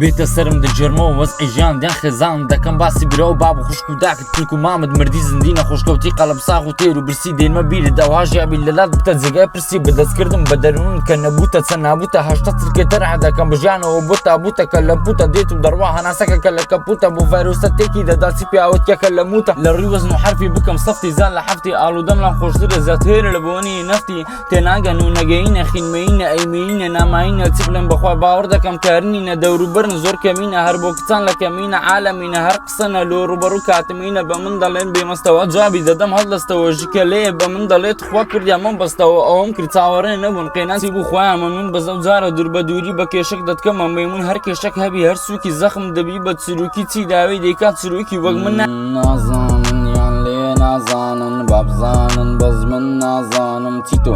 بێتە سرم دەجێرمەوە وەزعی ژیان دیان خێزان دەکەم باسی برە و باب و خوشک و داکت تلک و مامد مردی زندی نەخۆشکەوتی قەڵەب ساغ و تێر و برسی دێنمە بیرە داواژیابی لەلات بتە جێگای پرسی بەدەستکردم بە دەروون کە نەبووتە چەند نابووتە هەشتا چرکێتە ڕەحەدەکەم بژیانەوە بۆ تابووتە کە لە پوتە دێت و دەڕوا هەناسەکە کە لە کەپوتە بۆ ڤایرۆسە تێکی دەداچی پیاوەتکەکە لە موتە لە ڕووی وەزن و حرفی بکەم سەفتی زان لە حەفتی ئاڵوودەم لەم خۆشترە زیاترە لە بۆنی نەفتی تێناگەن و نەگەینە خینمەینە ئەیمەینە ناماینە چ بڵێن بەخوا باوەڕ دەکەم کارنینە دەوروبەرن زۆر کەمینە هەر بۆ کچان لە کەمینە عالەمینە هەر قسەنە لۆ ڕوبەڕوو کاتمینە بە من دەڵێن بێمەستەوە جوابی دەدەم هەڵدەستەوە ژکە لێیە بە من دەڵێت خوا کردیا من بەستەوە ئەوم کرد چاوەڕێ نەبوون قێناسی بوو خۆیان من بەزە و جارە دوور بە دووری بە کێشک دەتکەمە مەیمون هەر کێشک هەبی هەر سووکی زەخم دەبی بە چروکی چی داوی دەیکات چروکی وەک من نازانن یان لێ نازانن بابزانن بەز من نازانم چی تۆ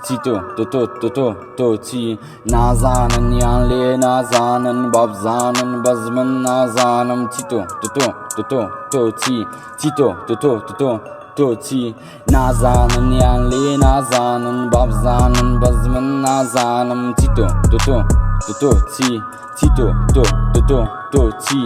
چی تۆ چی نازانن یان لێ نازانن بابزانن بەز من نازانم چی تۆ چی تۆ چی نازانن یان لێ نازانن بابزانن بەز من نازانم چی تۆ چی تۆ چی